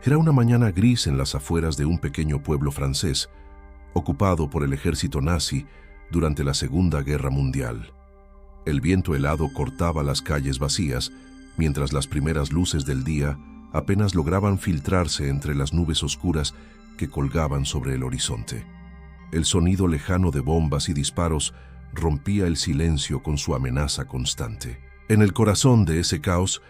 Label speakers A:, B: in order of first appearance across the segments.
A: Era una mañana gris en las afueras de un pequeño pueblo francés, ocupado por el ejército nazi durante la Segunda Guerra Mundial. El viento helado cortaba las calles vacías, mientras las primeras luces del día apenas lograban filtrarse entre las nubes oscuras que colgaban sobre el horizonte. El sonido lejano de bombas y disparos rompía el silencio con su amenaza constante. En el corazón de ese caos,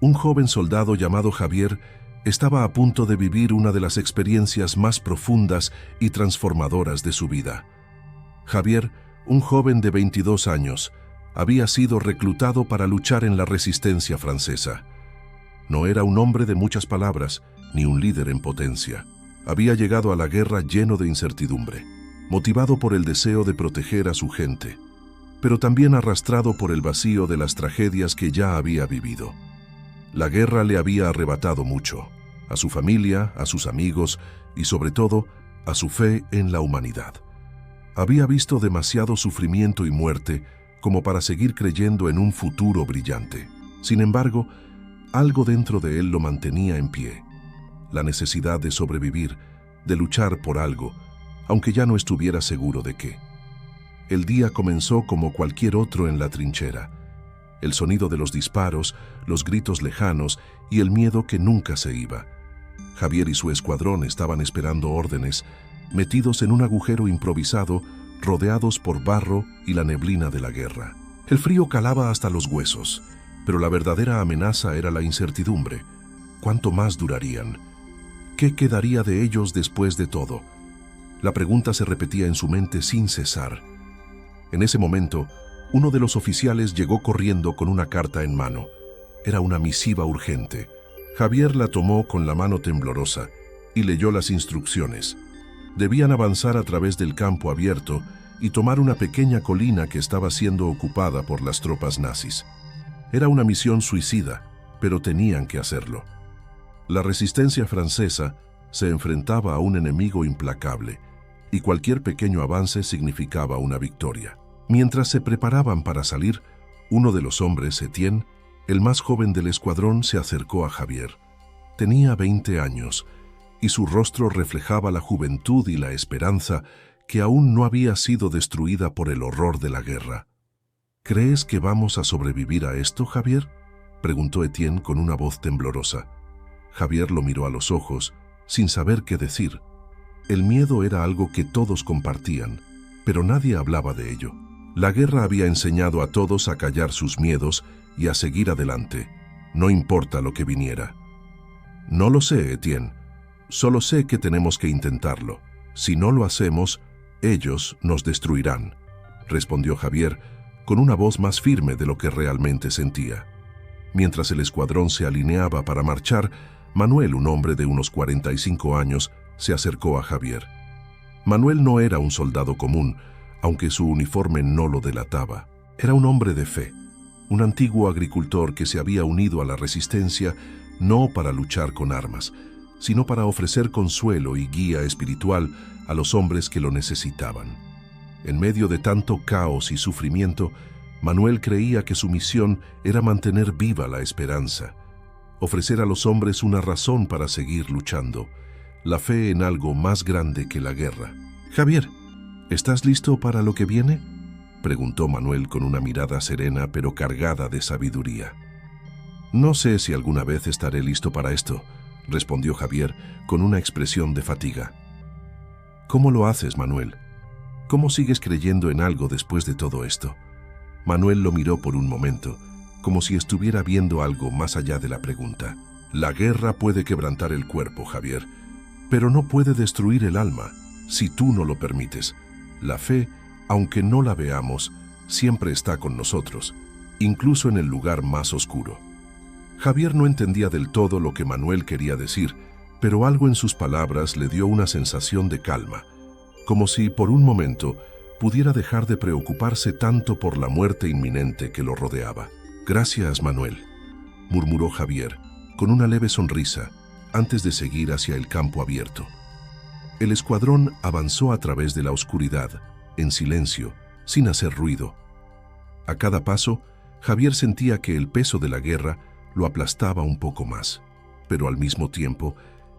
A: un joven soldado llamado Javier estaba a punto de vivir una de las experiencias más profundas y transformadoras de su vida. Javier, un joven de 22 años, había sido reclutado para luchar en la resistencia francesa. No era un hombre de muchas palabras, ni un líder en potencia. Había llegado a la guerra lleno de incertidumbre, motivado por el deseo de proteger a su gente, pero también arrastrado por el vacío de las tragedias que ya había vivido. La guerra le había arrebatado mucho, a su familia, a sus amigos y sobre todo a su fe en la humanidad. Había visto demasiado sufrimiento y muerte como para seguir creyendo en un futuro brillante. Sin embargo, algo dentro de él lo mantenía en pie. La necesidad de sobrevivir, de luchar por algo, aunque ya no estuviera seguro de qué. El día comenzó como cualquier otro en la trinchera. El sonido de los disparos, los gritos lejanos y el miedo que nunca se iba. Javier y su escuadrón estaban esperando órdenes, metidos en un agujero improvisado, rodeados por barro y la neblina de la guerra. El frío calaba hasta los huesos, pero la verdadera amenaza era la incertidumbre. ¿Cuánto más durarían? ¿Qué quedaría de ellos después de todo? La pregunta se repetía en su mente sin cesar. En ese momento, uno de los oficiales llegó corriendo con una carta en mano. Era una misiva urgente. Javier la tomó con la mano temblorosa y leyó las instrucciones. Debían avanzar a través del campo abierto y tomar una pequeña colina que estaba siendo ocupada por las tropas nazis. Era una misión suicida, pero tenían que hacerlo. La resistencia francesa se enfrentaba a un enemigo implacable, y cualquier pequeño avance significaba una victoria. Mientras se preparaban para salir, uno de los hombres, Etienne, el más joven del escuadrón, se acercó a Javier. Tenía 20 años, y su rostro reflejaba la juventud y la esperanza que aún no había sido destruida por el horror de la guerra. ¿Crees que vamos a sobrevivir a esto, Javier?, preguntó Etienne con una voz temblorosa. Javier lo miró a los ojos, sin saber qué decir. El miedo era algo que todos compartían, pero nadie hablaba de ello. La guerra había enseñado a todos a callar sus miedos y a seguir adelante, no importa lo que viniera. No lo sé, Etienne. Solo sé que tenemos que intentarlo. Si no lo hacemos, ellos nos destruirán, respondió Javier con una voz más firme de lo que realmente sentía. Mientras el escuadrón se alineaba para marchar, Manuel, un hombre de unos 45 años, se acercó a Javier. Manuel no era un soldado común, aunque su uniforme no lo delataba. Era un hombre de fe, un antiguo agricultor que se había unido a la resistencia no para luchar con armas, sino para ofrecer consuelo y guía espiritual a los hombres que lo necesitaban. En medio de tanto caos y sufrimiento, Manuel creía que su misión era mantener viva la esperanza, ofrecer a los hombres una razón para seguir luchando, la fe en algo más grande que la guerra. «Javier, ¿estás listo para lo que viene?», preguntó Manuel con una mirada serena pero cargada de sabiduría. «No sé si alguna vez estaré listo para esto», respondió Javier con una expresión de fatiga. «¿Cómo lo haces, Manuel? ¿Cómo sigues creyendo en algo después de todo esto?». Manuel lo miró por un momento, como si estuviera viendo algo más allá de la pregunta. «La guerra puede quebrantar el cuerpo, Javier, pero no puede destruir el alma, si tú no lo permites. La fe, aunque no la veamos, siempre está con nosotros, incluso en el lugar más oscuro». Javier no entendía del todo lo que Manuel quería decir, pero algo en sus palabras le dio una sensación de calma, como si por un momento pudiera dejar de preocuparse tanto por la muerte inminente que lo rodeaba. «Gracias, Manuel», murmuró Javier, con una leve sonrisa, antes de seguir hacia el campo abierto. El escuadrón avanzó a través de la oscuridad, en silencio, sin hacer ruido. A cada paso, Javier sentía que el peso de la guerra lo aplastaba un poco más, pero al mismo tiempo,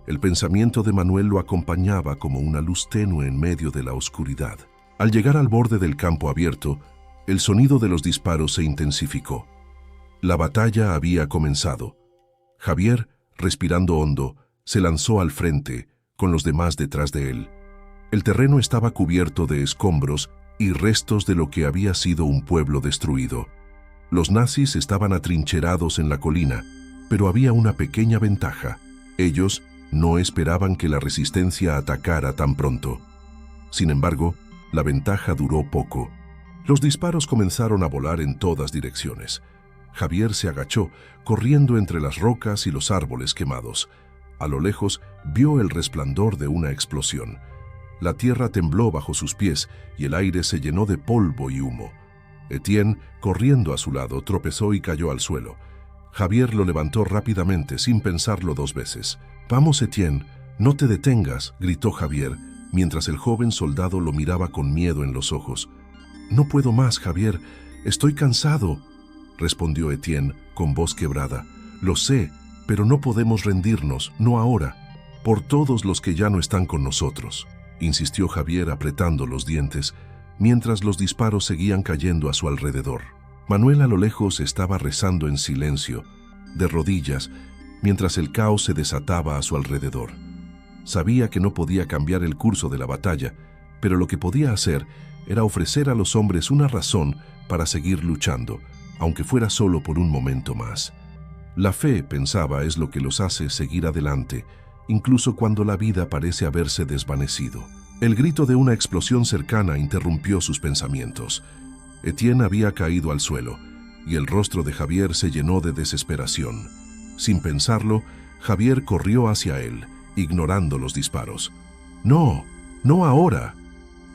A: El pensamiento de Manuel lo acompañaba como una luz tenue en medio de la oscuridad. Al llegar al borde del campo abierto, el sonido de los disparos se intensificó. La batalla había comenzado. Javier, respirando hondo, se lanzó al frente, con los demás detrás de él. El terreno estaba cubierto de escombros y restos de lo que había sido un pueblo destruido. Los nazis estaban atrincherados en la colina, pero había una pequeña ventaja. Ellos no esperaban que la resistencia atacara tan pronto. Sin embargo, la ventaja duró poco. Los disparos comenzaron a volar en todas direcciones. Javier se agachó, corriendo entre las rocas y los árboles quemados. A lo lejos, vio el resplandor de una explosión. La tierra tembló bajo sus pies y el aire se llenó de polvo y humo. Etienne, corriendo a su lado, tropezó y cayó al suelo. Javier lo levantó rápidamente, sin pensarlo dos veces. «Vamos, Etienne, no te detengas», gritó Javier, mientras el joven soldado lo miraba con miedo en los ojos. «No puedo más, Javier, estoy cansado», respondió Etienne con voz quebrada. «Lo sé, pero no podemos rendirnos, no ahora, por todos los que ya no están con nosotros», insistió Javier apretando los dientes, mientras los disparos seguían cayendo a su alrededor. Manuel a lo lejos estaba rezando en silencio, de rodillas, mientras el caos se desataba a su alrededor. Sabía que no podía cambiar el curso de la batalla, pero lo que podía hacer era ofrecer a los hombres una razón para seguir luchando, aunque fuera solo por un momento más. La fe, pensaba, es lo que los hace seguir adelante, incluso cuando la vida parece haberse desvanecido. El grito de una explosión cercana interrumpió sus pensamientos. Etienne había caído al suelo, y el rostro de Javier se llenó de desesperación. Sin pensarlo, Javier corrió hacia él, ignorando los disparos. «No, no ahora»,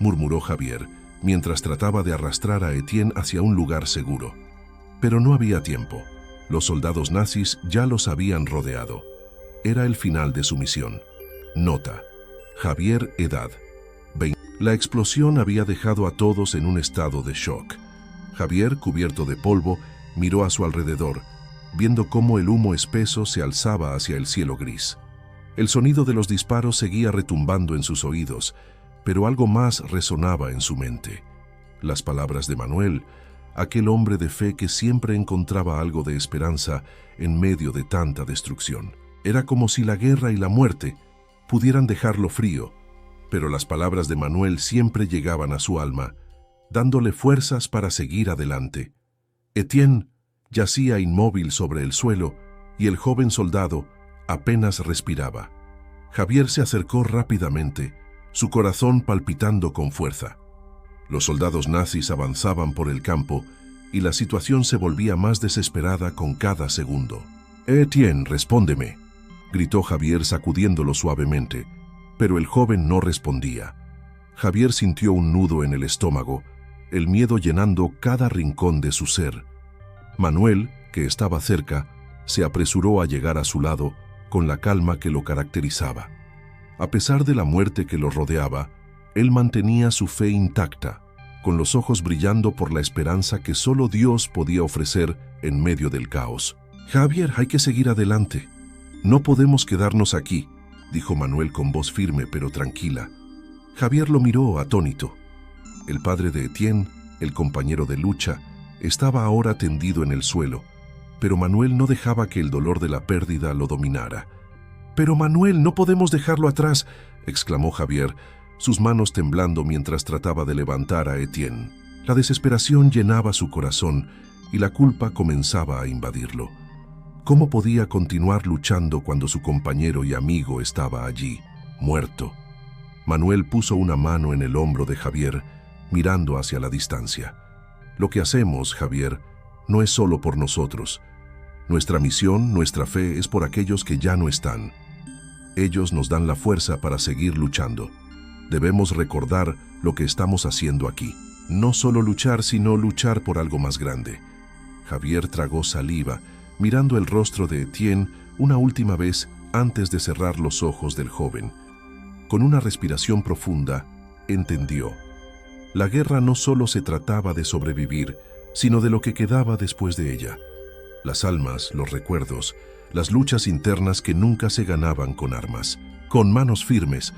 A: murmuró Javier, mientras trataba de arrastrar a Etienne hacia un lugar seguro. Pero no había tiempo. Los soldados nazis ya los habían rodeado. Era el final de su misión. Nota: Javier, edad 20. La explosión había dejado a todos en un estado de shock. Javier, cubierto de polvo, miró a su alrededor, viendo cómo el humo espeso se alzaba hacia el cielo gris. El sonido de los disparos seguía retumbando en sus oídos, pero algo más resonaba en su mente. Las palabras de Manuel, aquel hombre de fe que siempre encontraba algo de esperanza en medio de tanta destrucción. Era como si la guerra y la muerte pudieran dejarlo frío, pero las palabras de Manuel siempre llegaban a su alma, dándole fuerzas para seguir adelante. Etienne yacía inmóvil sobre el suelo y el joven soldado apenas respiraba. Javier se acercó rápidamente, su corazón palpitando con fuerza. Los soldados nazis avanzaban por el campo y la situación se volvía más desesperada con cada segundo. «Etienne, respóndeme», gritó Javier sacudiéndolo suavemente, pero el joven no respondía. Javier sintió un nudo en el estómago, el miedo llenando cada rincón de su ser. Manuel, que estaba cerca, se apresuró a llegar a su lado con la calma que lo caracterizaba. A pesar de la muerte que lo rodeaba, él mantenía su fe intacta, con los ojos brillando por la esperanza que solo Dios podía ofrecer en medio del caos. «Javier, hay que seguir adelante. No podemos quedarnos aquí», dijo Manuel con voz firme pero tranquila. Javier lo miró atónito. El padre de Etienne, el compañero de lucha, estaba ahora tendido en el suelo, pero Manuel no dejaba que el dolor de la pérdida lo dominara. «Pero Manuel, no podemos dejarlo atrás», exclamó Javier, sus manos temblando mientras trataba de levantar a Etienne. La desesperación llenaba su corazón y la culpa comenzaba a invadirlo. ¿Cómo podía continuar luchando cuando su compañero y amigo estaba allí, muerto? Manuel puso una mano en el hombro de Javier, mirando hacia la distancia. «Lo que hacemos, Javier, no es solo por nosotros. Nuestra misión, nuestra fe es por aquellos que ya no están. Ellos nos dan la fuerza para seguir luchando. Debemos recordar lo que estamos haciendo aquí. No solo luchar, sino luchar por algo más grande». Javier tragó saliva, mirando el rostro de Etienne una última vez antes de cerrar los ojos del joven. Con una respiración profunda, entendió. La guerra no solo se trataba de sobrevivir, sino de lo que quedaba después de ella. las almas, los recuerdos, las luchas internas que nunca se ganaban con armas. Con manos firmes,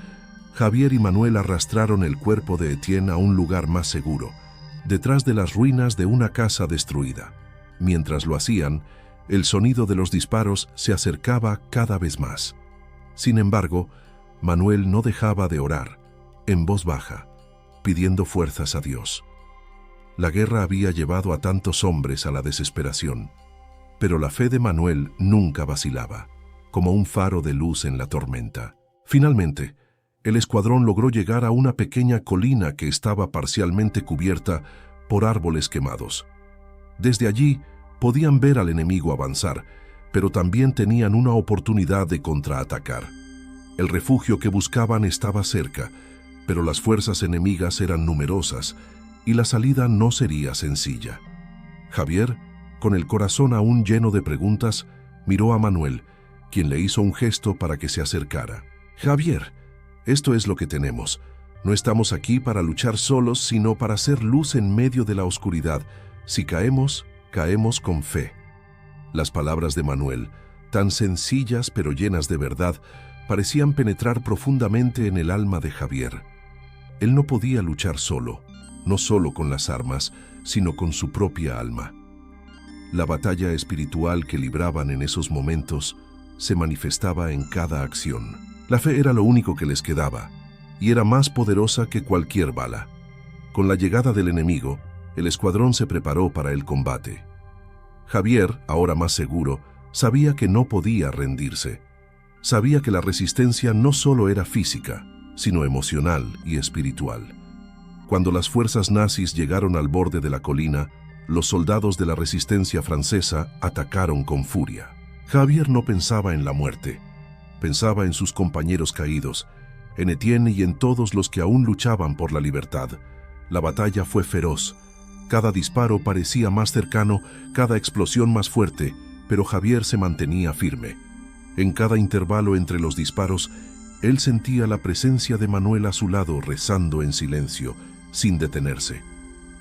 A: Javier y Manuel arrastraron el cuerpo de Etienne a un lugar más seguro, detrás de las ruinas de una casa destruida. Mientras lo hacían, el sonido de los disparos se acercaba cada vez más. Sin embargo, Manuel no dejaba de orar, en voz baja, pidiendo fuerzas a Dios. La guerra había llevado a tantos hombres a la desesperación, pero la fe de Manuel nunca vacilaba, como un faro de luz en la tormenta. Finalmente, el escuadrón logró llegar a una pequeña colina que estaba parcialmente cubierta por árboles quemados. Desde allí podían ver al enemigo avanzar, pero también tenían una oportunidad de contraatacar. El refugio que buscaban estaba cerca, pero las fuerzas enemigas eran numerosas y la salida no sería sencilla. Javier, con el corazón aún lleno de preguntas, miró a Manuel, quien le hizo un gesto para que se acercara. «Javier, esto es lo que tenemos. No estamos aquí para luchar solos, sino para hacer luz en medio de la oscuridad. Si caemos, caemos con fe». Las palabras de Manuel, tan sencillas pero llenas de verdad, parecían penetrar profundamente en el alma de Javier. Él no podía luchar solo, no solo con las armas, sino con su propia alma. La batalla espiritual que libraban en esos momentos se manifestaba en cada acción. La fe era lo único que les quedaba, y era más poderosa que cualquier bala. Con la llegada del enemigo, el escuadrón se preparó para el combate. Javier, ahora más seguro, sabía que no podía rendirse. Sabía que la resistencia no solo era física, sino emocional y espiritual. Cuando las fuerzas nazis llegaron al borde de la colina, los soldados de la resistencia francesa atacaron con furia. Javier no pensaba en la muerte, pensaba en sus compañeros caídos, en Etienne y en todos los que aún luchaban por la libertad. La batalla fue feroz. Cada disparo parecía más cercano, cada explosión más fuerte, pero Javier se mantenía firme. En cada intervalo entre los disparos, él sentía la presencia de Manuel a su lado rezando en silencio, sin detenerse.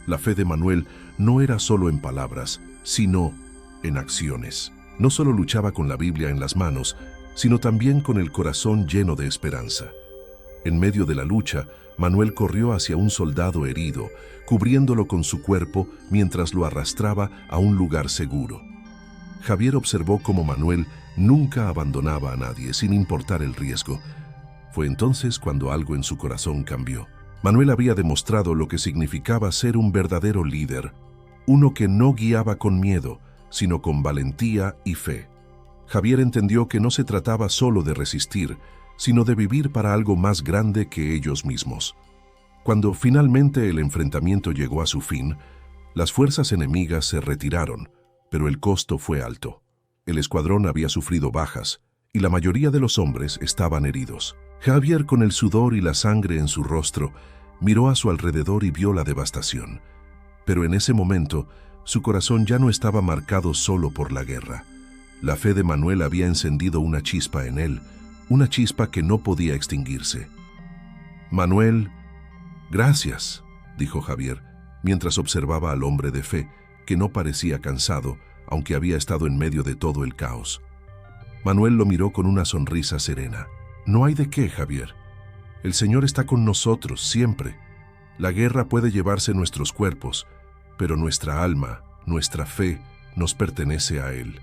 A: La fe de Manuel no era solo en palabras, sino en acciones. No solo luchaba con la Biblia en las manos, sino también con el corazón lleno de esperanza. En medio de la lucha, Manuel corrió hacia un soldado herido, cubriéndolo con su cuerpo mientras lo arrastraba a un lugar seguro. Javier observó cómo Manuel nunca abandonaba a nadie, sin importar el riesgo. Fue entonces cuando algo en su corazón cambió. Manuel había demostrado lo que significaba ser un verdadero líder, uno que no guiaba con miedo, sino con valentía y fe. Javier entendió que no se trataba solo de resistir, sino de vivir para algo más grande que ellos mismos. Cuando finalmente el enfrentamiento llegó a su fin, las fuerzas enemigas se retiraron, pero el costo fue alto. El escuadrón había sufrido bajas, y la mayoría de los hombres estaban heridos. Javier, con el sudor y la sangre en su rostro, miró a su alrededor y vio la devastación. Pero en ese momento, su corazón ya no estaba marcado solo por la guerra. La fe de Manuel había encendido una chispa en él, una chispa que no podía extinguirse. «Manuel, gracias», dijo Javier, mientras observaba al hombre de fe, que no parecía cansado, aunque había estado en medio de todo el caos. Manuel lo miró con una sonrisa serena. «No hay de qué, Javier. El Señor está con nosotros siempre. La guerra puede llevarse nuestros cuerpos, pero nuestra alma, nuestra fe, nos pertenece a Él».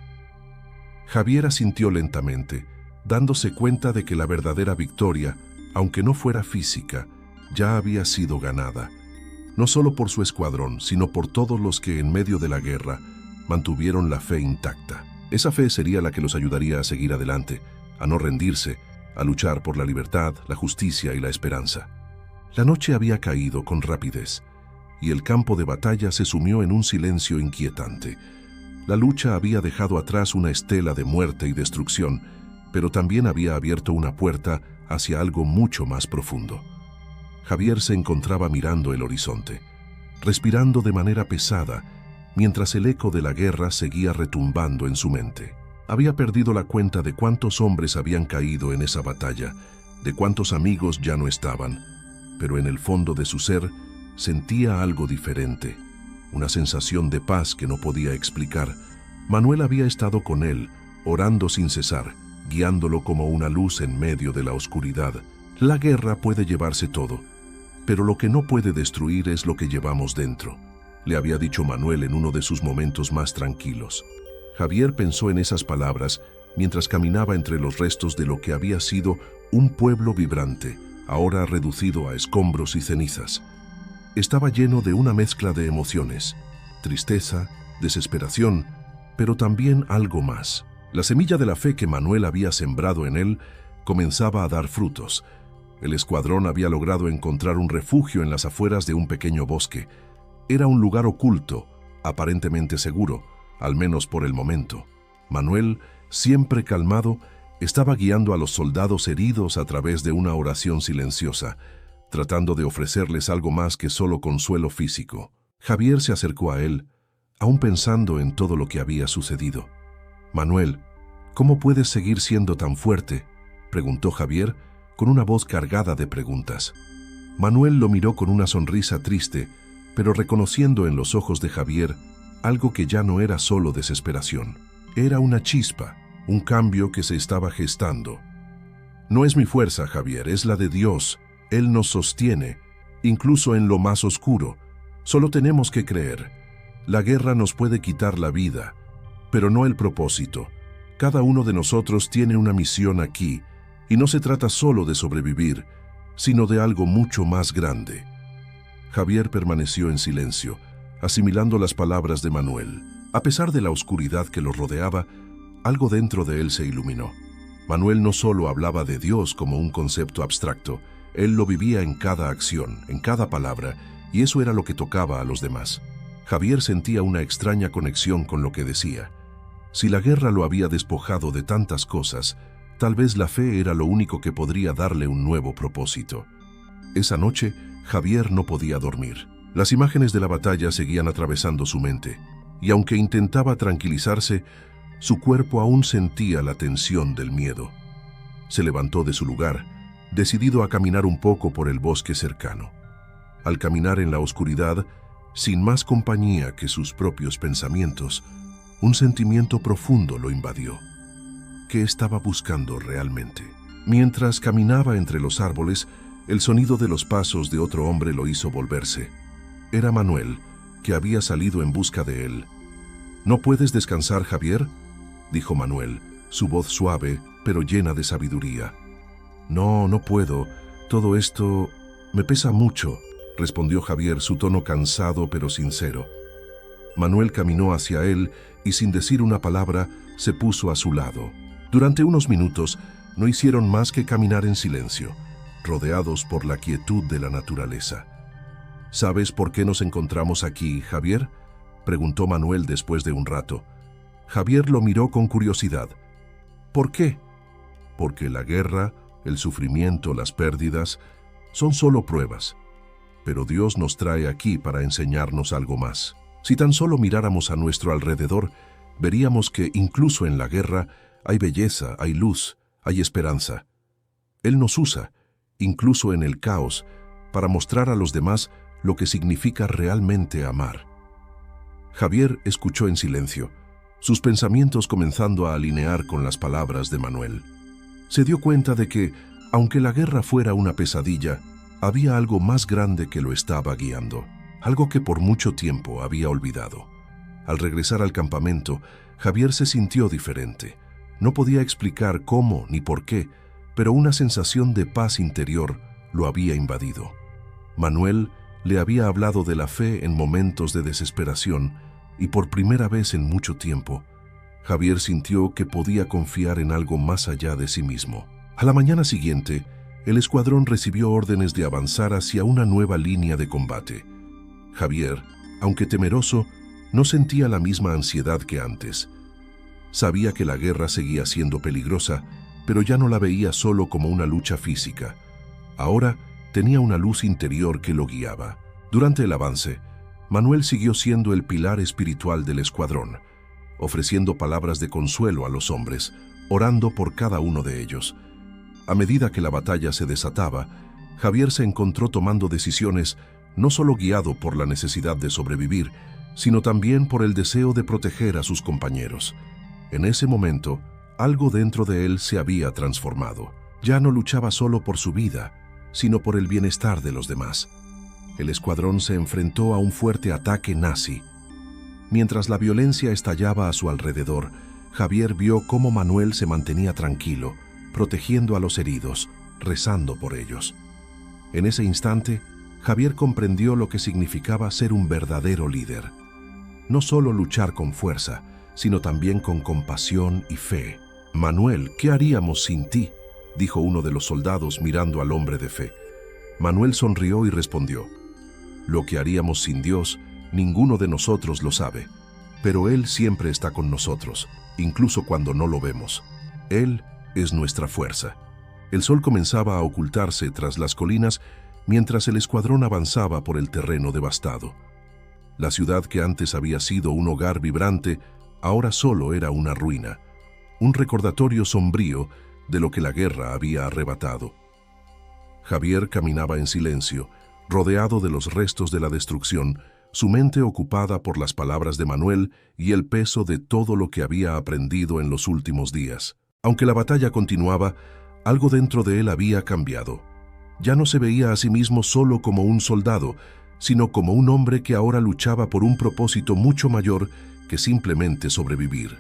A: Javier asintió lentamente, dándose cuenta de que la verdadera victoria, aunque no fuera física, ya había sido ganada, no solo por su escuadrón, sino por todos los que en medio de la guerra mantuvieron la fe intacta. Esa fe sería la que los ayudaría a seguir adelante, a no rendirse, a luchar por la libertad, la justicia y la esperanza. La noche había caído con rapidez, y el campo de batalla se sumió en un silencio inquietante. La lucha había dejado atrás una estela de muerte y destrucción, pero también había abierto una puerta hacia algo mucho más profundo. Javier se encontraba mirando el horizonte, respirando de manera pesada, mientras el eco de la guerra seguía retumbando en su mente. Había perdido la cuenta de cuántos hombres habían caído en esa batalla, de cuántos amigos ya no estaban, pero en el fondo de su ser sentía algo diferente, una sensación de paz que no podía explicar, Manuel había estado con él, orando sin cesar, guiándolo como una luz en medio de la oscuridad. La guerra puede llevarse todo, pero lo que no puede destruir es lo que llevamos dentro, le había dicho Manuel en uno de sus momentos más tranquilos. Javier pensó en esas palabras mientras caminaba entre los restos de lo que había sido un pueblo vibrante, ahora reducido a escombros y cenizas. Estaba lleno de una mezcla de emociones, tristeza, desesperación, pero también algo más. La semilla de la fe que Manuel había sembrado en él comenzaba a dar frutos. El escuadrón había logrado encontrar un refugio en las afueras de un pequeño bosque. Era un lugar oculto, aparentemente seguro, al menos por el momento. Manuel, siempre calmado, estaba guiando a los soldados heridos a través de una oración silenciosa, tratando de ofrecerles algo más que solo consuelo físico. Javier se acercó a él, aún pensando en todo lo que había sucedido. «Manuel, ¿cómo puedes seguir siendo tan fuerte?», preguntó Javier, con una voz cargada de preguntas. Manuel lo miró con una sonrisa triste, pero reconociendo en los ojos de Javier algo que ya no era solo desesperación. Era una chispa, un cambio que se estaba gestando. «No es mi fuerza, Javier, es la de Dios. Él nos sostiene, incluso en lo más oscuro. Solo tenemos que creer. La guerra nos puede quitar la vida, pero no el propósito. Cada uno de nosotros tiene una misión aquí, y no se trata solo de sobrevivir, sino de algo mucho más grande». Javier permaneció en silencio, asimilando las palabras de Manuel. A pesar de la oscuridad que lo rodeaba, algo dentro de él se iluminó. Manuel no solo hablaba de Dios como un concepto abstracto, él lo vivía en cada acción, en cada palabra, y eso era lo que tocaba a los demás. Javier sentía una extraña conexión con lo que decía. Si la guerra lo había despojado de tantas cosas, tal vez la fe era lo único que podría darle un nuevo propósito. Esa noche, Javier no podía dormir. Las imágenes de la batalla seguían atravesando su mente, y aunque intentaba tranquilizarse, su cuerpo aún sentía la tensión del miedo. Se levantó de su lugar, decidido a caminar un poco por el bosque cercano. Al caminar en la oscuridad, sin más compañía que sus propios pensamientos, un sentimiento profundo lo invadió. ¿Qué estaba buscando realmente? Mientras caminaba entre los árboles, el sonido de los pasos de otro hombre lo hizo volverse. Era Manuel, que había salido en busca de él. «¿No puedes descansar, Javier?», dijo Manuel, su voz suave, pero llena de sabiduría. «No, no puedo. Todo esto me pesa mucho», respondió Javier, su tono cansado pero sincero. Manuel caminó hacia él y sin decir una palabra, se puso a su lado. Durante unos minutos no hicieron más que caminar en silencio, rodeados por la quietud de la naturaleza. «¿Sabes por qué nos encontramos aquí, Javier?», preguntó Manuel después de un rato. Javier lo miró con curiosidad. «¿Por qué?». «Porque la guerra, el sufrimiento, las pérdidas, son solo pruebas. Pero Dios nos trae aquí para enseñarnos algo más. Si tan solo miráramos a nuestro alrededor, veríamos que incluso en la guerra hay belleza, hay luz, hay esperanza. Él nos usa, incluso en el caos, para mostrar a los demás lo que significa realmente amar». Javier escuchó en silencio, sus pensamientos comenzando a alinear con las palabras de Manuel. Se dio cuenta de que, aunque la guerra fuera una pesadilla, había algo más grande que lo estaba guiando, algo que por mucho tiempo había olvidado. Al regresar al campamento, Javier se sintió diferente. No podía explicar cómo ni por qué, pero una sensación de paz interior lo había invadido. Manuel le había hablado de la fe en momentos de desesperación y por primera vez en mucho tiempo, Javier sintió que podía confiar en algo más allá de sí mismo. A la mañana siguiente, el escuadrón recibió órdenes de avanzar hacia una nueva línea de combate. Javier, aunque temeroso, no sentía la misma ansiedad que antes. Sabía que la guerra seguía siendo peligrosa, pero ya no la veía solo como una lucha física. Ahora tenía una luz interior que lo guiaba. Durante el avance, Manuel siguió siendo el pilar espiritual del escuadrón, ofreciendo palabras de consuelo a los hombres, orando por cada uno de ellos. A medida que la batalla se desataba, Javier se encontró tomando decisiones no solo guiado por la necesidad de sobrevivir, sino también por el deseo de proteger a sus compañeros. En ese momento, algo dentro de él se había transformado. Ya no luchaba solo por su vida, sino por el bienestar de los demás. El escuadrón se enfrentó a un fuerte ataque nazi. Mientras la violencia estallaba a su alrededor, Javier vio cómo Manuel se mantenía tranquilo, protegiendo a los heridos, rezando por ellos. En ese instante, Javier comprendió lo que significaba ser un verdadero líder. No solo luchar con fuerza, sino también con compasión y fe. «Manuel, ¿qué haríamos sin ti?», dijo uno de los soldados mirando al hombre de fe. Manuel sonrió y respondió: «Lo que haríamos sin Dios, ninguno de nosotros lo sabe, pero Él siempre está con nosotros, incluso cuando no lo vemos. Él es nuestra fuerza». El sol comenzaba a ocultarse tras las colinas mientras el escuadrón avanzaba por el terreno devastado. La ciudad que antes había sido un hogar vibrante, ahora solo era una ruina, un recordatorio sombrío de lo que la guerra había arrebatado. Javier caminaba en silencio, rodeado de los restos de la destrucción, su mente ocupada por las palabras de Manuel y el peso de todo lo que había aprendido en los últimos días. Aunque la batalla continuaba, algo dentro de él había cambiado. Ya no se veía a sí mismo solo como un soldado, sino como un hombre que ahora luchaba por un propósito mucho mayor que simplemente sobrevivir.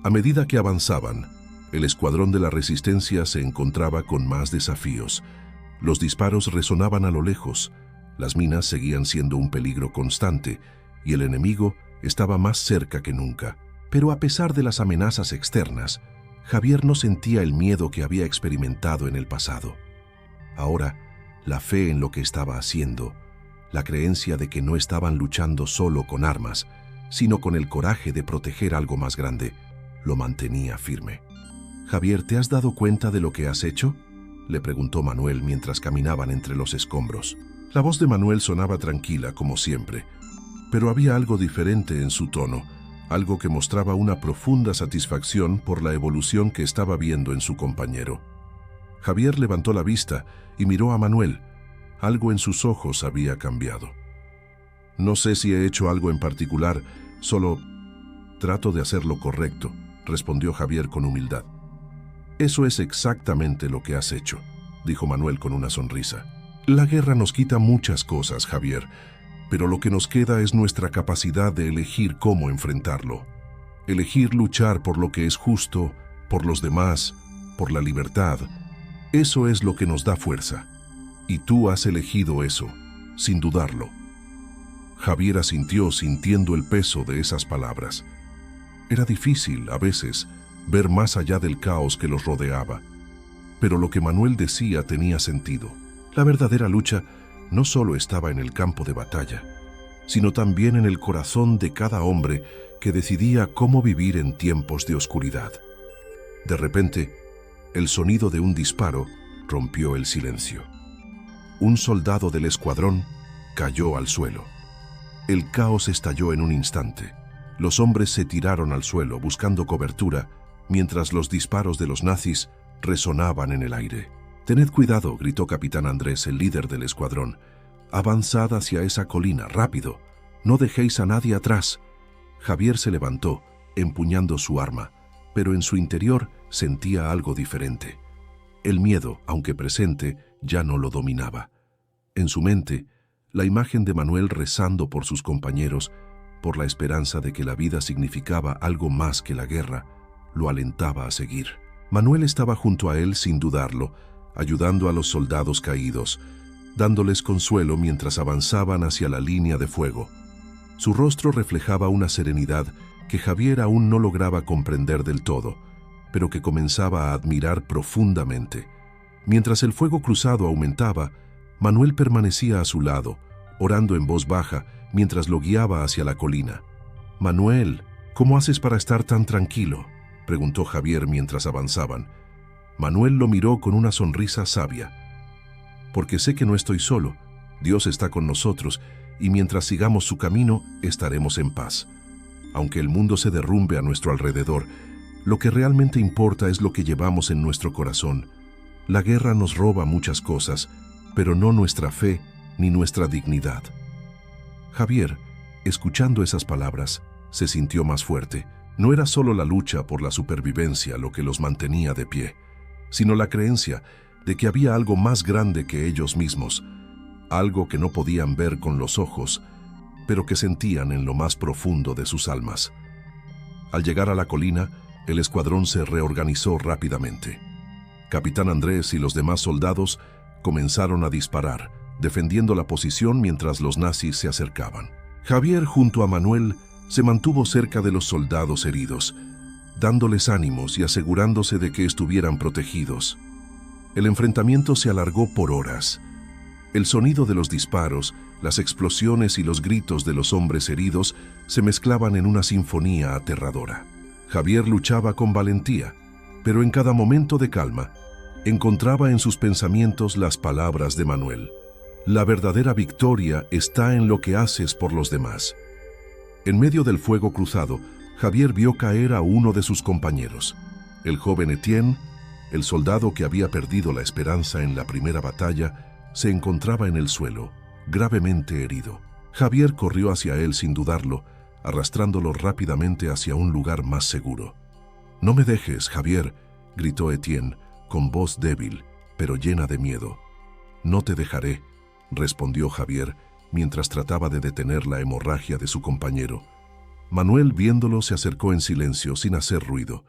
A: A medida que avanzaban, el escuadrón de la resistencia se encontraba con más desafíos. Los disparos resonaban a lo lejos, las minas seguían siendo un peligro constante y el enemigo estaba más cerca que nunca. Pero a pesar de las amenazas externas, Javier no sentía el miedo que había experimentado en el pasado. Ahora, la fe en lo que estaba haciendo, la creencia de que no estaban luchando solo con armas, sino con el coraje de proteger algo más grande, lo mantenía firme. «Javier, ¿te has dado cuenta de lo que has hecho?», le preguntó Manuel mientras caminaban entre los escombros. La voz de Manuel sonaba tranquila como siempre, pero había algo diferente en su tono, algo que mostraba una profunda satisfacción por la evolución que estaba viendo en su compañero. Javier levantó la vista y miró a Manuel. Algo en sus ojos había cambiado. «No sé si he hecho algo en particular, solo trato de hacer lo correcto», respondió Javier con humildad. «Eso es exactamente lo que has hecho», dijo Manuel con una sonrisa. «La guerra nos quita muchas cosas, Javier, pero lo que nos queda es nuestra capacidad de elegir cómo enfrentarlo. Elegir luchar por lo que es justo, por los demás, por la libertad. Eso es lo que nos da fuerza. Y tú has elegido eso, sin dudarlo». Javier asintió sintiendo el peso de esas palabras. Era difícil, a veces, ver más allá del caos que los rodeaba. Pero lo que Manuel decía tenía sentido. La verdadera lucha no solo estaba en el campo de batalla, sino también en el corazón de cada hombre que decidía cómo vivir en tiempos de oscuridad. De repente, el sonido de un disparo rompió el silencio. Un soldado del escuadrón cayó al suelo. El caos estalló en un instante. Los hombres se tiraron al suelo buscando cobertura, mientras los disparos de los nazis resonaban en el aire. «Tened cuidado», gritó Capitán Andrés, el líder del escuadrón. «Avanzad hacia esa colina, rápido. No dejéis a nadie atrás». Javier se levantó, empuñando su arma, pero en su interior sentía algo diferente. El miedo, aunque presente, ya no lo dominaba. En su mente, la imagen de Manuel rezando por sus compañeros, por la esperanza de que la vida significaba algo más que la guerra, lo alentaba a seguir. Manuel estaba junto a él sin dudarlo, ayudando a los soldados caídos, dándoles consuelo mientras avanzaban hacia la línea de fuego. Su rostro reflejaba una serenidad que Javier aún no lograba comprender del todo, pero que comenzaba a admirar profundamente. Mientras el fuego cruzado aumentaba, Manuel permanecía a su lado, orando en voz baja mientras lo guiaba hacia la colina. «Manuel, ¿cómo haces para estar tan tranquilo?», preguntó Javier mientras avanzaban. Manuel lo miró con una sonrisa sabia. «Porque sé que no estoy solo. Dios está con nosotros y mientras sigamos su camino estaremos en paz. Aunque el mundo se derrumbe a nuestro alrededor, lo que realmente importa es lo que llevamos en nuestro corazón. La guerra nos roba muchas cosas, pero no nuestra fe ni nuestra dignidad». Javier, escuchando esas palabras, se sintió más fuerte. No era solo la lucha por la supervivencia lo que los mantenía de pie, sino la creencia de que había algo más grande que ellos mismos, algo que no podían ver con los ojos, pero que sentían en lo más profundo de sus almas. Al llegar a la colina, el escuadrón se reorganizó rápidamente. Capitán Andrés y los demás soldados comenzaron a disparar, defendiendo la posición mientras los nazis se acercaban. Javier, junto a Manuel, se mantuvo cerca de los soldados heridos, dándoles ánimos y asegurándose de que estuvieran protegidos. El enfrentamiento se alargó por horas. El sonido de los disparos, las explosiones y los gritos de los hombres heridos se mezclaban en una sinfonía aterradora. Javier luchaba con valentía, pero en cada momento de calma, encontraba en sus pensamientos las palabras de Manuel. La verdadera victoria está en lo que haces por los demás. En medio del fuego cruzado, Javier vio caer a uno de sus compañeros. El joven Etienne, el soldado que había perdido la esperanza en la primera batalla, se encontraba en el suelo, gravemente herido. Javier corrió hacia él sin dudarlo, arrastrándolo rápidamente hacia un lugar más seguro. «No me dejes, Javier», gritó Etienne, con voz débil, pero llena de miedo. «No te dejaré», respondió Javier, mientras trataba de detener la hemorragia de su compañero. Manuel, viéndolo, se acercó en silencio, sin hacer ruido.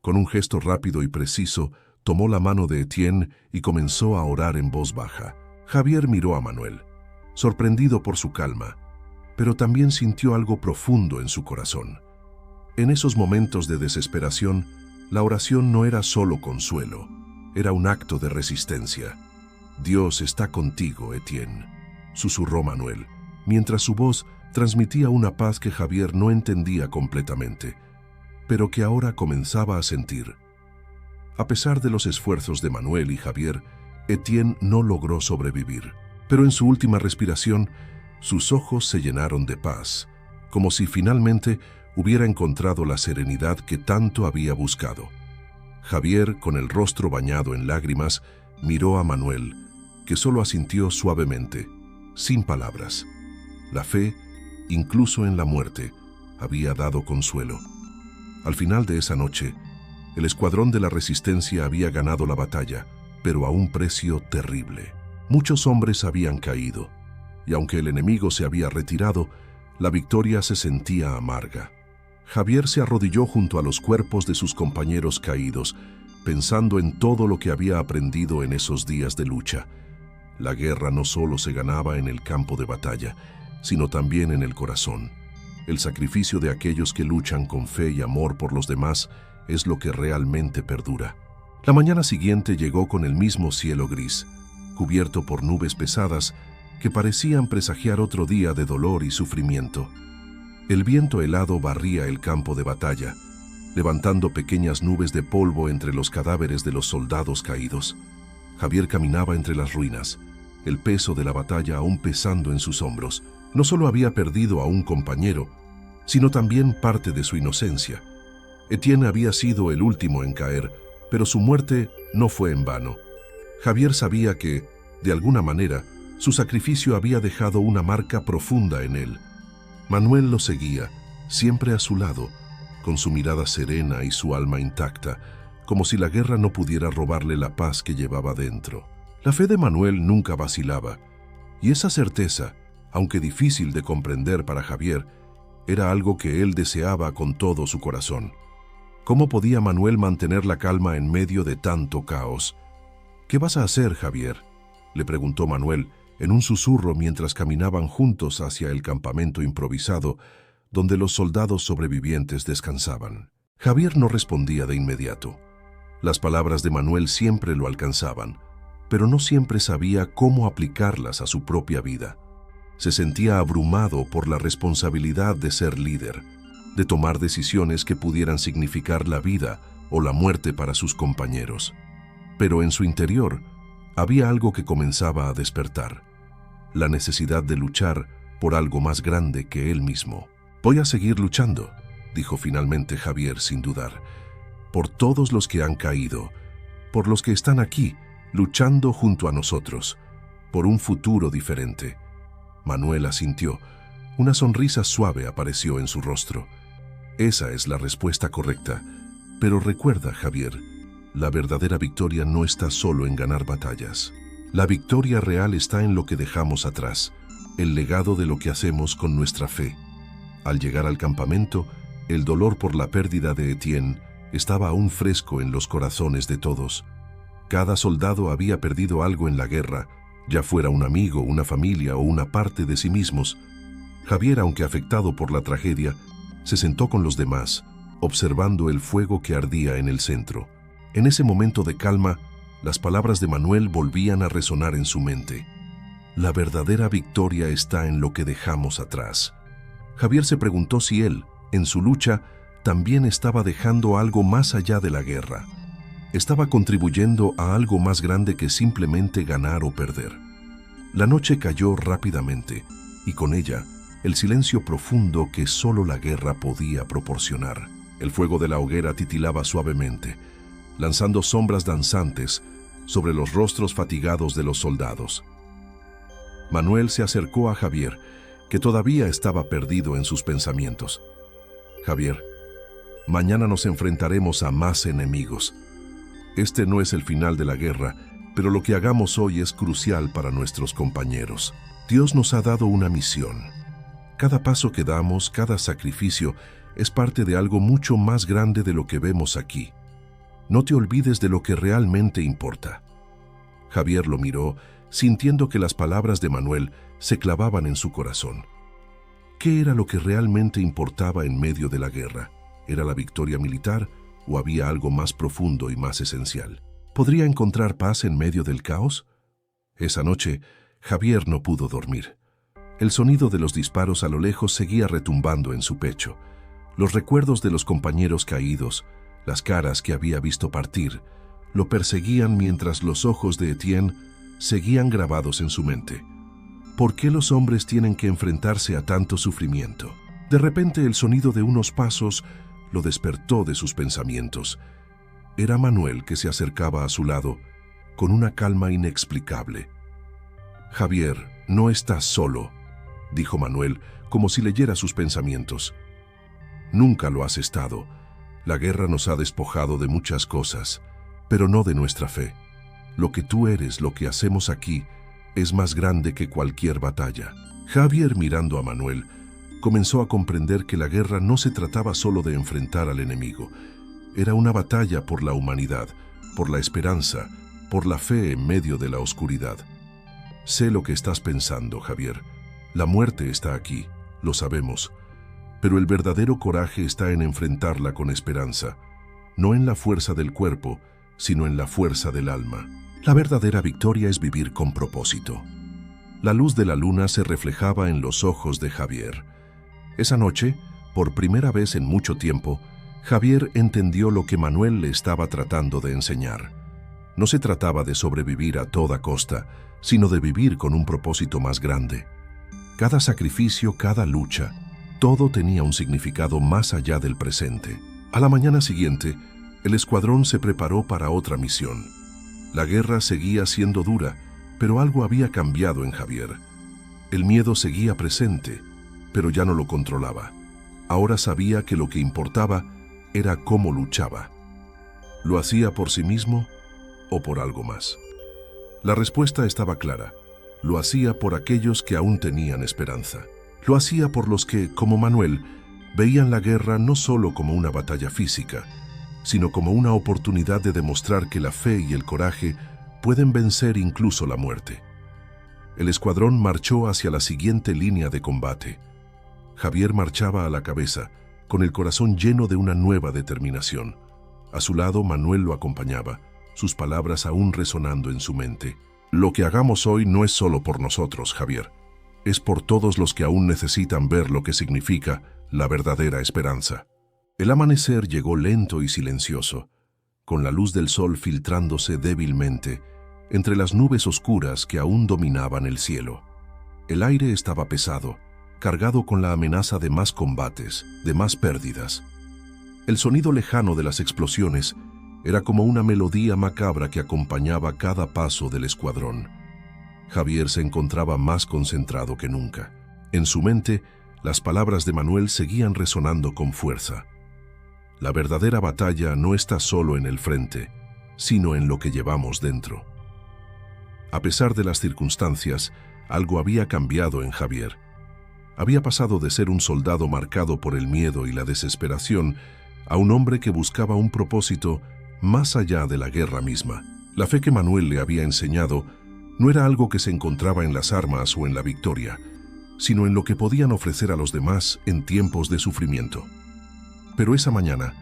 A: Con un gesto rápido y preciso, tomó la mano de Etienne y comenzó a orar en voz baja. Javier miró a Manuel, sorprendido por su calma, pero también sintió algo profundo en su corazón. En esos momentos de desesperación, la oración no era solo consuelo, era un acto de resistencia. «Dios está contigo, Etienne», susurró Manuel, mientras su voz transmitía una paz que Javier no entendía completamente, pero que ahora comenzaba a sentir. A pesar de los esfuerzos de Manuel y Javier, Etienne no logró sobrevivir, pero en su última respiración, sus ojos se llenaron de paz, como si finalmente hubiera encontrado la serenidad que tanto había buscado. Javier, con el rostro bañado en lágrimas, miró a Manuel, que solo asintió suavemente, sin palabras. La fe, incluso en la muerte, había dado consuelo. Al final de esa noche, el escuadrón de la Resistencia había ganado la batalla, pero a un precio terrible. Muchos hombres habían caído, y aunque el enemigo se había retirado, la victoria se sentía amarga. Javier se arrodilló junto a los cuerpos de sus compañeros caídos, pensando en todo lo que había aprendido en esos días de lucha. La guerra no solo se ganaba en el campo de batalla, sino también en el corazón. El sacrificio de aquellos que luchan con fe y amor por los demás es lo que realmente perdura. La mañana siguiente llegó con el mismo cielo gris, cubierto por nubes pesadas que parecían presagiar otro día de dolor y sufrimiento. El viento helado barría el campo de batalla, levantando pequeñas nubes de polvo entre los cadáveres de los soldados caídos. Javier caminaba entre las ruinas, el peso de la batalla aún pesando en sus hombros. No solo había perdido a un compañero, sino también parte de su inocencia. Etienne había sido el último en caer, pero su muerte no fue en vano. Javier sabía que, de alguna manera, su sacrificio había dejado una marca profunda en él. Manuel lo seguía, siempre a su lado, con su mirada serena y su alma intacta, como si la guerra no pudiera robarle la paz que llevaba dentro. La fe de Manuel nunca vacilaba, y esa certeza, aunque difícil de comprender para Javier, era algo que él deseaba con todo su corazón. ¿Cómo podía Manuel mantener la calma en medio de tanto caos? «¿Qué vas a hacer, Javier?», le preguntó Manuel en un susurro mientras caminaban juntos hacia el campamento improvisado donde los soldados sobrevivientes descansaban. Javier no respondía de inmediato. Las palabras de Manuel siempre lo alcanzaban, pero no siempre sabía cómo aplicarlas a su propia vida. Se sentía abrumado por la responsabilidad de ser líder, de tomar decisiones que pudieran significar la vida o la muerte para sus compañeros. Pero en su interior había algo que comenzaba a despertar, la necesidad de luchar por algo más grande que él mismo. «Voy a seguir luchando», dijo finalmente Javier sin dudar, «por todos los que han caído, por los que están aquí, luchando junto a nosotros, por un futuro diferente». Manuel asintió, Una sonrisa suave apareció en su rostro. Esa es la respuesta correcta. Pero recuerda, Javier, la verdadera victoria no está solo en ganar batallas. La victoria real está en lo que dejamos atrás, el legado de lo que hacemos con nuestra fe. Al llegar al campamento, el dolor por la pérdida de Etienne estaba aún fresco en los corazones de todos. Cada soldado había perdido algo en la guerra, ya fuera un amigo, una familia o una parte de sí mismos. Javier, aunque afectado por la tragedia, se sentó con los demás, observando el fuego que ardía en el centro. En ese momento de calma, las palabras de Manuel volvían a resonar en su mente. La verdadera victoria está en lo que dejamos atrás. Javier se preguntó si él, en su lucha, también estaba dejando algo más allá de la guerra. Estaba contribuyendo a algo más grande que simplemente ganar o perder. La noche cayó rápidamente, y con ella, el silencio profundo que solo la guerra podía proporcionar. El fuego de la hoguera titilaba suavemente, lanzando sombras danzantes sobre los rostros fatigados de los soldados. Manuel se acercó a Javier, que todavía estaba perdido en sus pensamientos. Javier, mañana nos enfrentaremos a más enemigos. Este no es el final de la guerra, pero lo que hagamos hoy es crucial para nuestros compañeros. Dios nos ha dado una misión. Cada paso que damos, cada sacrificio, es parte de algo mucho más grande de lo que vemos aquí. No te olvides de lo que realmente importa. Javier lo miró, sintiendo que las palabras de Manuel se clavaban en su corazón. ¿Qué era lo que realmente importaba en medio de la guerra? ¿Era la victoria militar o había algo más profundo y más esencial? ¿Podría encontrar paz en medio del caos? Esa noche, Javier no pudo dormir. El sonido de los disparos a lo lejos seguía retumbando en su pecho. Los recuerdos de los compañeros caídos, las caras que había visto partir, lo perseguían mientras los ojos de Etienne seguían grabados en su mente. ¿Por qué los hombres tienen que enfrentarse a tanto sufrimiento? De repente el sonido de unos pasos lo despertó de sus pensamientos. Era Manuel que se acercaba a su lado, con una calma inexplicable. «Javier, no estás solo», dijo Manuel, como si leyera sus pensamientos. «Nunca lo has estado. La guerra nos ha despojado de muchas cosas, pero no de nuestra fe. Lo que tú eres, lo que hacemos aquí, es más grande que cualquier batalla». Javier, mirando a Manuel, comenzó a comprender que la guerra no se trataba solo de enfrentar al enemigo. Era una batalla por la humanidad, por la esperanza, por la fe en medio de la oscuridad. «Sé lo que estás pensando, Javier. La muerte está aquí, lo sabemos. Pero el verdadero coraje está en enfrentarla con esperanza, no en la fuerza del cuerpo, sino en la fuerza del alma. La verdadera victoria es vivir con propósito». La luz de la luna se reflejaba en los ojos de Javier. Esa noche, por primera vez en mucho tiempo, Javier entendió lo que Manuel le estaba tratando de enseñar. No se trataba de sobrevivir a toda costa, sino de vivir con un propósito más grande. Cada sacrificio, cada lucha, todo tenía un significado más allá del presente. A la mañana siguiente, el escuadrón se preparó para otra misión. La guerra seguía siendo dura, pero algo había cambiado en Javier. El miedo seguía presente, pero ya no lo controlaba. Ahora sabía que lo que importaba era cómo luchaba. ¿Lo hacía por sí mismo o por algo más? La respuesta estaba clara. Lo hacía por aquellos que aún tenían esperanza. Lo hacía por los que, como Manuel, veían la guerra no solo como una batalla física, sino como una oportunidad de demostrar que la fe y el coraje pueden vencer incluso la muerte. El escuadrón marchó hacia la siguiente línea de combate. Javier marchaba a la cabeza, con el corazón lleno de una nueva determinación. A su lado, Manuel lo acompañaba, sus palabras aún resonando en su mente. «Lo que hagamos hoy no es solo por nosotros, Javier. Es por todos los que aún necesitan ver lo que significa la verdadera esperanza». El amanecer llegó lento y silencioso, con la luz del sol filtrándose débilmente entre las nubes oscuras que aún dominaban el cielo. El aire estaba pesado, cargado con la amenaza de más combates, de más pérdidas. El sonido lejano de las explosiones era como una melodía macabra que acompañaba cada paso del escuadrón. Javier se encontraba más concentrado que nunca. En su mente, Las palabras de Manuel seguían resonando con fuerza. La verdadera batalla no está solo en el frente, sino en lo que llevamos dentro. A pesar de las circunstancias, algo había cambiado en Javier. Había pasado de ser un soldado marcado por el miedo y la desesperación a un hombre que buscaba un propósito más allá de la guerra misma. La fe que Manuel le había enseñado no era algo que se encontraba en las armas o en la victoria, sino en lo que podían ofrecer a los demás en tiempos de sufrimiento. Pero esa mañana,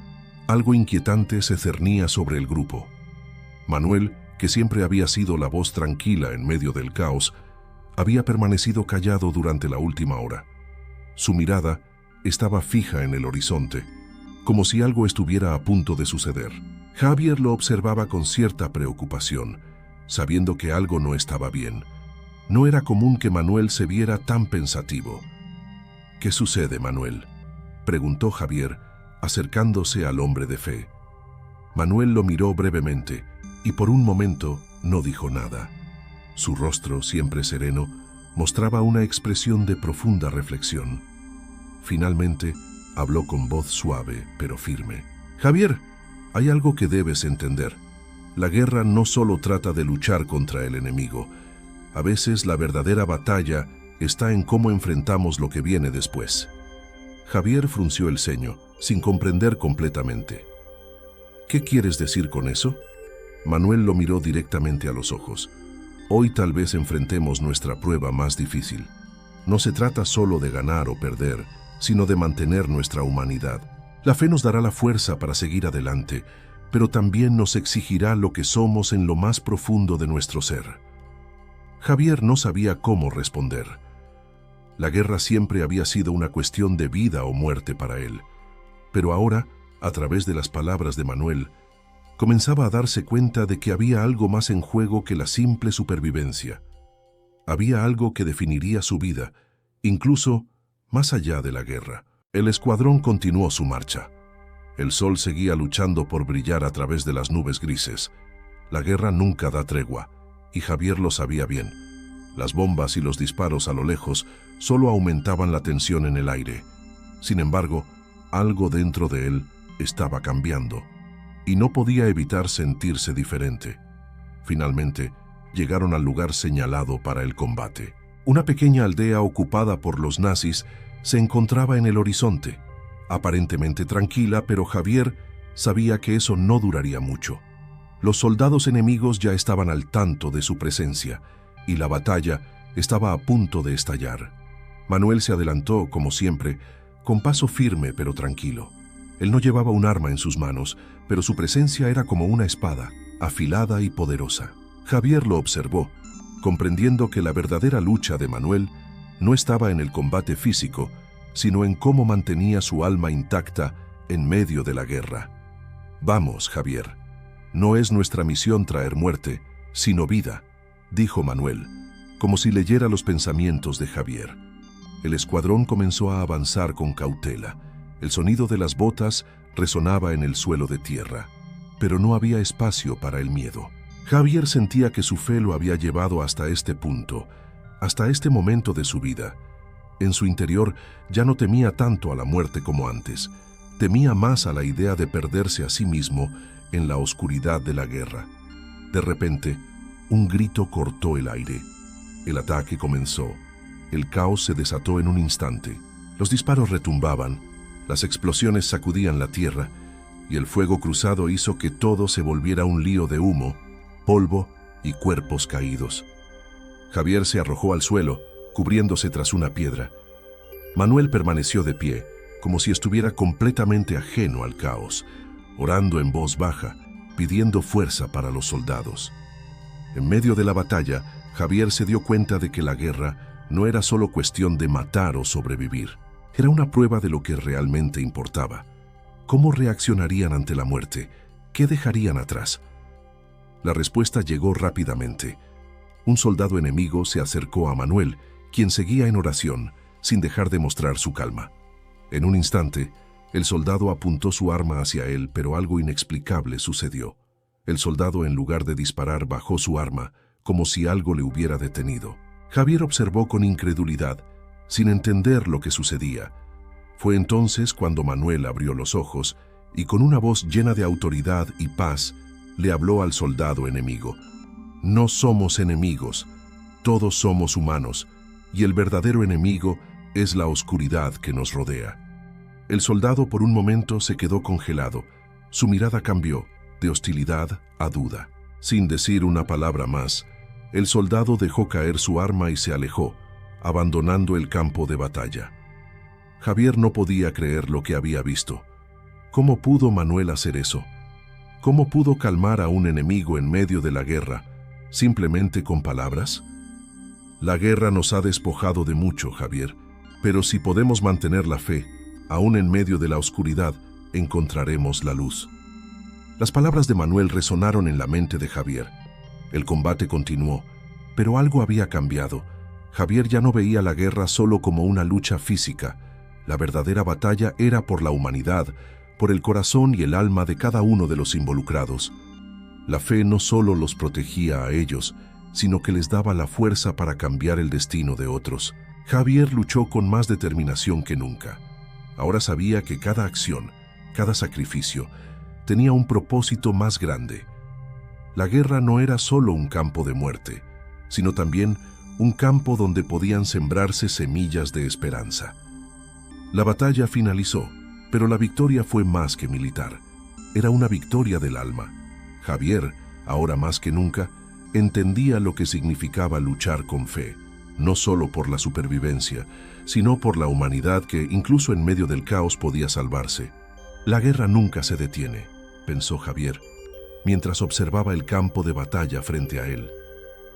A: algo inquietante se cernía sobre el grupo. Manuel, que siempre había sido la voz tranquila en medio del caos, había permanecido callado durante la última hora. Su mirada estaba fija en el horizonte, como si algo estuviera a punto de suceder. Javier lo observaba con cierta preocupación, sabiendo que algo no estaba bien. No era común que Manuel se viera tan pensativo. «¿Qué sucede, Manuel?», preguntó Javier, acercándose al hombre de fe. Manuel lo miró brevemente y por un momento no dijo nada. Su rostro, siempre sereno, mostraba una expresión de profunda reflexión. Finalmente, habló con voz suave pero firme. «Javier, hay algo que debes entender. La guerra no solo trata de luchar contra el enemigo. A veces la verdadera batalla está en cómo enfrentamos lo que viene después». Javier frunció el ceño, sin comprender completamente. «¿Qué quieres decir con eso?». Manuel lo miró directamente a los ojos. «Hoy tal vez enfrentemos nuestra prueba más difícil. No se trata solo de ganar o perder, sino de mantener nuestra humanidad. La fe nos dará la fuerza para seguir adelante, pero también nos exigirá lo que somos en lo más profundo de nuestro ser». Javier no sabía cómo responder. La guerra siempre había sido una cuestión de vida o muerte para él, pero ahora, a través de las palabras de Manuel, comenzaba a darse cuenta de que había algo más en juego que la simple supervivencia. Había algo que definiría su vida, incluso más allá de la guerra. El escuadrón continuó su marcha. El sol seguía luchando por brillar a través de las nubes grises. La guerra nunca da tregua, y Javier lo sabía bien. Las bombas y los disparos a lo lejos solo aumentaban la tensión en el aire. Sin embargo, algo dentro de él estaba cambiando, y no podía evitar sentirse diferente. Finalmente, llegaron al lugar señalado para el combate. Una pequeña aldea ocupada por los nazis se encontraba en el horizonte, aparentemente tranquila, pero Javier sabía que eso no duraría mucho. Los soldados enemigos ya estaban al tanto de su presencia, y la batalla estaba a punto de estallar. Manuel se adelantó, como siempre, con paso firme pero tranquilo. Él no llevaba un arma en sus manos, pero su presencia era como una espada, afilada y poderosa. Javier lo observó, comprendiendo que la verdadera lucha de Manuel no estaba en el combate físico, sino en cómo mantenía su alma intacta en medio de la guerra. «Vamos, Javier, no es nuestra misión traer muerte, sino vida», dijo Manuel, como si leyera los pensamientos de Javier. El escuadrón comenzó a avanzar con cautela. El sonido de las botas resonaba en el suelo de tierra, pero no había espacio para el miedo. Javier sentía que su fe lo había llevado hasta este punto, hasta este momento de su vida. En su interior ya no temía tanto a la muerte como antes. Temía más a la idea de perderse a sí mismo en la oscuridad de la guerra. De repente, un grito cortó el aire. El ataque comenzó. El caos se desató en un instante. Los disparos retumbaban, las explosiones sacudían la tierra, y el fuego cruzado hizo que todo se volviera un lío de humo, polvo y cuerpos caídos. Javier se arrojó al suelo, cubriéndose tras una piedra. Manuel permaneció de pie, como si estuviera completamente ajeno al caos, orando en voz baja, pidiendo fuerza para los soldados. En medio de la batalla, Javier se dio cuenta de que la guerra no era solo cuestión de matar o sobrevivir. Era una prueba de lo que realmente importaba. ¿Cómo reaccionarían ante la muerte? ¿Qué dejarían atrás? La respuesta llegó rápidamente. Un soldado enemigo se acercó a Manuel, quien seguía en oración, sin dejar de mostrar su calma. En un instante, el soldado apuntó su arma hacia él, pero algo inexplicable sucedió. El soldado, en lugar de disparar, bajó su arma, como si algo le hubiera detenido. Javier observó con incredulidad, sin entender lo que sucedía. Fue entonces cuando Manuel abrió los ojos y con una voz llena de autoridad y paz le habló al soldado enemigo. No somos enemigos, todos somos humanos, y el verdadero enemigo es la oscuridad que nos rodea. El soldado por un momento se quedó congelado. Su mirada cambió de hostilidad a duda. Sin decir una palabra más, el soldado dejó caer su arma y se alejó, abandonando el campo de batalla. Javier no podía creer lo que había visto. ¿Cómo pudo Manuel hacer eso? ¿Cómo pudo calmar a un enemigo en medio de la guerra, simplemente con palabras? La guerra nos ha despojado de mucho, Javier, pero si podemos mantener la fe, aún en medio de la oscuridad, encontraremos la luz. Las palabras de Manuel resonaron en la mente de Javier. El combate continuó, pero algo había cambiado. Javier ya no veía la guerra solo como una lucha física. La verdadera batalla era por la humanidad, por el corazón y el alma de cada uno de los involucrados. La fe no solo los protegía a ellos, sino que les daba la fuerza para cambiar el destino de otros. Javier luchó con más determinación que nunca. Ahora sabía que cada acción, cada sacrificio, tenía un propósito más grande. La guerra no era solo un campo de muerte, sino también un campo donde podían sembrarse semillas de esperanza. La batalla finalizó, pero la victoria fue más que militar. Era una victoria del alma. Javier, ahora más que nunca, entendía lo que significaba luchar con fe, no solo por la supervivencia, sino por la humanidad que, incluso en medio del caos, podía salvarse. La guerra nunca se detiene, pensó Javier, mientras observaba el campo de batalla frente a él.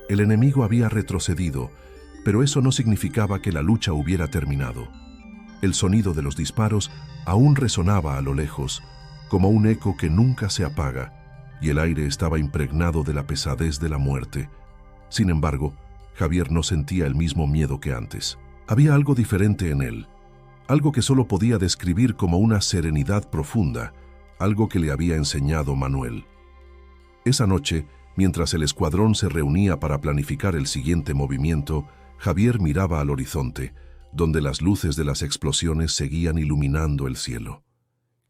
A: El enemigo había retrocedido, pero eso no significaba que la lucha hubiera terminado. El sonido de los disparos aún resonaba a lo lejos, como un eco que nunca se apaga, y el aire estaba impregnado de la pesadez de la muerte. Sin embargo, Javier no sentía el mismo miedo que antes. Había algo diferente en él, algo que solo podía describir como una serenidad profunda, algo que le había enseñado Manuel. Esa noche, mientras el escuadrón se reunía para planificar el siguiente movimiento, Javier miraba al horizonte, donde las luces de las explosiones seguían iluminando el cielo.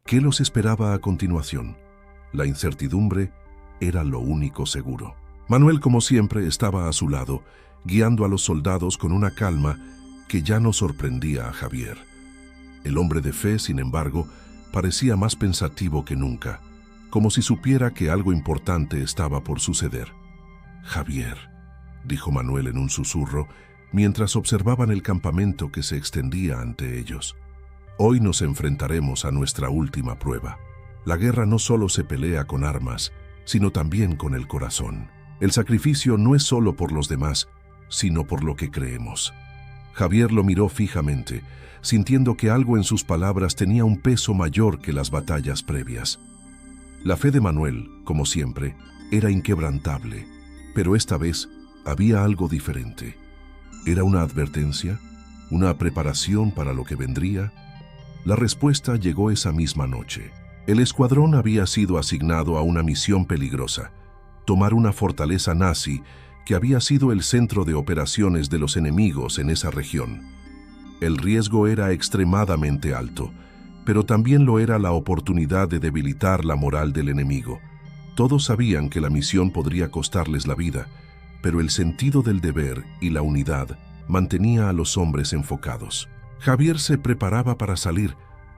A: ¿Qué los esperaba a continuación? La incertidumbre era lo único seguro. Manuel, como siempre, estaba a su lado, guiando a los soldados con una calma que ya no sorprendía a Javier. El hombre de fe, sin embargo, parecía más pensativo que nunca, como si supiera que algo importante estaba por suceder. «Javier», dijo Manuel en un susurro, mientras observaban el campamento que se extendía ante ellos. «Hoy nos enfrentaremos a nuestra última prueba. La guerra no solo se pelea con armas, sino también con el corazón. El sacrificio no es solo por los demás, sino por lo que creemos». Javier lo miró fijamente, sintiendo que algo en sus palabras tenía un peso mayor que las batallas previas. La fe de Manuel, como siempre, era inquebrantable, pero esta vez había algo diferente. ¿Era una advertencia? ¿Una preparación para lo que vendría? La respuesta llegó esa misma noche. El escuadrón había sido asignado a una misión peligrosa: tomar una fortaleza nazi que había sido el centro de operaciones de los enemigos en esa región. El riesgo era extremadamente alto, pero también lo era la oportunidad de debilitar la moral del enemigo. Todos sabían que la misión podría costarles la vida, pero el sentido del deber y la unidad mantenía a los hombres enfocados. Javier se preparaba para salir,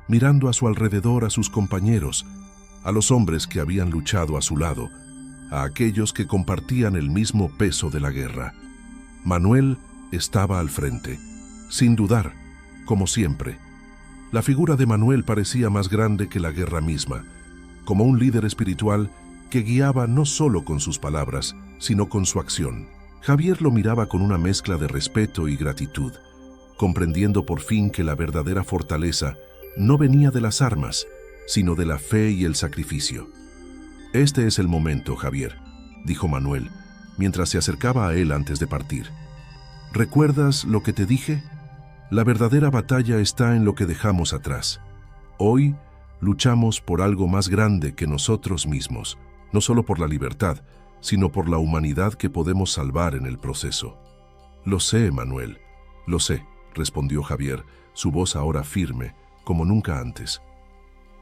A: mirando a su alrededor a sus compañeros, a los hombres que habían luchado a su lado, a aquellos que compartían el mismo peso de la guerra. Manuel estaba al frente, sin dudar, como siempre. La figura de Manuel parecía más grande que la guerra misma, como un líder espiritual que guiaba no solo con sus palabras, sino con su acción. Javier lo miraba con una mezcla de respeto y gratitud, comprendiendo por fin que la verdadera fortaleza no venía de las armas, sino de la fe y el sacrificio. «Este es el momento, Javier», dijo Manuel, mientras se acercaba a él antes de partir. «¿Recuerdas lo que te dije? La verdadera batalla está en lo que dejamos atrás. Hoy luchamos por algo más grande que nosotros mismos, no solo por la libertad, sino por la humanidad que podemos salvar en el proceso». «Lo sé, Manuel, lo sé», respondió Javier, su voz ahora firme, como nunca antes.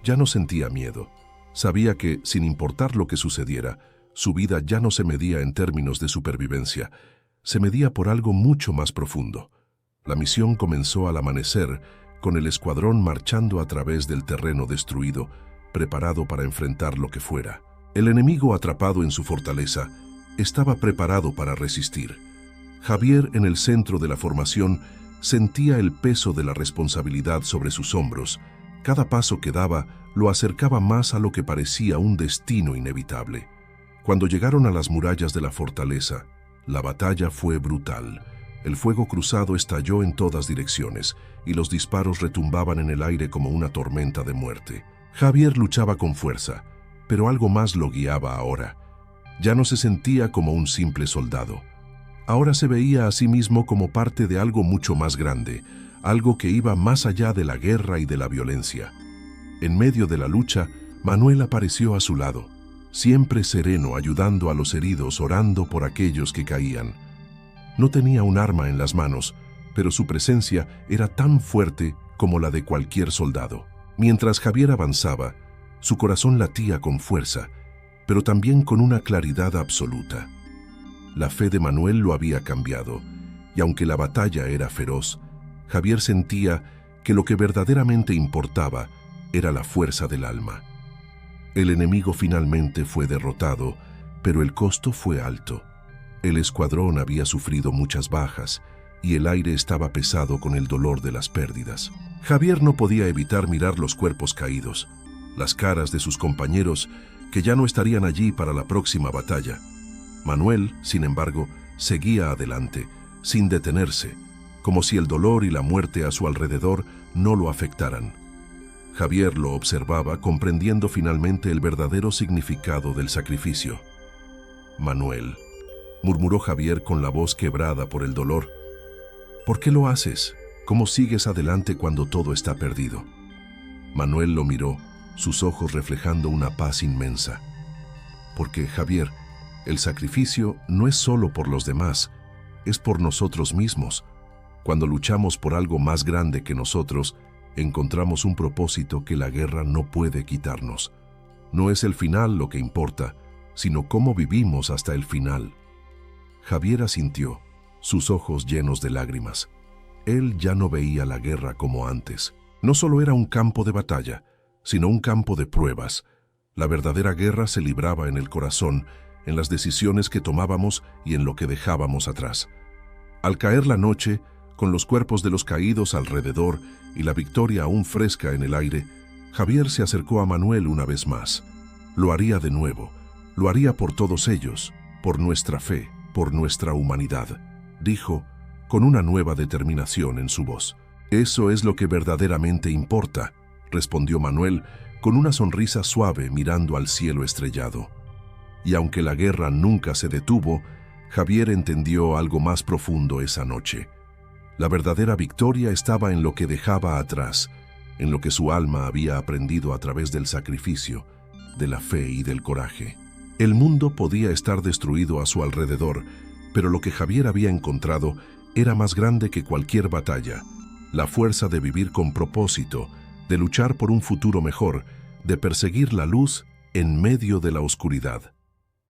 A: Ya no sentía miedo. Sabía que, sin importar lo que sucediera, su vida ya no se medía en términos de supervivencia, se medía por algo mucho más profundo. La misión comenzó al amanecer, con el escuadrón marchando a través del terreno destruido, preparado para enfrentar lo que fuera. El enemigo, atrapado en su fortaleza, estaba preparado para resistir. Javier, en el centro de la formación, sentía el peso de la responsabilidad sobre sus hombros. Cada paso que daba lo acercaba más a lo que parecía un destino inevitable. Cuando llegaron a las murallas de la fortaleza, la batalla fue brutal. El fuego cruzado estalló en todas direcciones y los disparos retumbaban en el aire como una tormenta de muerte. Javier luchaba con fuerza, pero algo más lo guiaba ahora. Ya no se sentía como un simple soldado. Ahora se veía a sí mismo como parte de algo mucho más grande, algo que iba más allá de la guerra y de la violencia. En medio de la lucha, Manuel apareció a su lado, siempre sereno, ayudando a los heridos, orando por aquellos que caían. No tenía un arma en las manos, pero su presencia era tan fuerte como la de cualquier soldado. Mientras Javier avanzaba, su corazón latía con fuerza, pero también con una claridad absoluta. La fe de Manuel lo había cambiado, y aunque la batalla era feroz, Javier sentía que lo que verdaderamente importaba era la fuerza del alma. El enemigo finalmente fue derrotado, pero el costo fue alto. El escuadrón había sufrido muchas bajas, y el aire estaba pesado con el dolor de las pérdidas. Javier no podía evitar mirar los cuerpos caídos, las caras de sus compañeros que ya no estarían allí para la próxima batalla. Manuel, sin embargo, seguía adelante, sin detenerse, como si el dolor y la muerte a su alrededor no lo afectaran. Javier lo observaba, comprendiendo finalmente el verdadero significado del sacrificio. «Manuel», murmuró Javier con la voz quebrada por el dolor, «¿por qué lo haces? ¿Cómo sigues adelante cuando todo está perdido?» Manuel lo miró, sus ojos reflejando una paz inmensa. «Porque, Javier, el sacrificio no es solo por los demás, es por nosotros mismos. Cuando luchamos por algo más grande que nosotros, encontramos un propósito que la guerra no puede quitarnos. No es el final lo que importa, sino cómo vivimos hasta el final». Javier asintió, sus ojos llenos de lágrimas. Él ya no veía la guerra como antes. No solo era un campo de batalla, sino un campo de pruebas. La verdadera guerra se libraba en el corazón, en las decisiones que tomábamos y en lo que dejábamos atrás. Al caer la noche, con los cuerpos de los caídos alrededor y la victoria aún fresca en el aire, Javier se acercó a Manuel una vez más. Lo haría de nuevo, lo haría por todos ellos, por nuestra fe, por nuestra humanidad, dijo, con una nueva determinación en su voz. «Eso es lo que verdaderamente importa», respondió Manuel, con una sonrisa suave mirando al cielo estrellado. Y aunque la guerra nunca se detuvo, Javier entendió algo más profundo esa noche. La verdadera victoria estaba en lo que dejaba atrás, en lo que su alma había aprendido a través del sacrificio, de la fe y del coraje. El mundo podía estar destruido a su alrededor, pero lo que Javier había encontrado era más grande que cualquier batalla. La fuerza de vivir con propósito, de luchar por un futuro mejor, de perseguir la luz en medio de la oscuridad.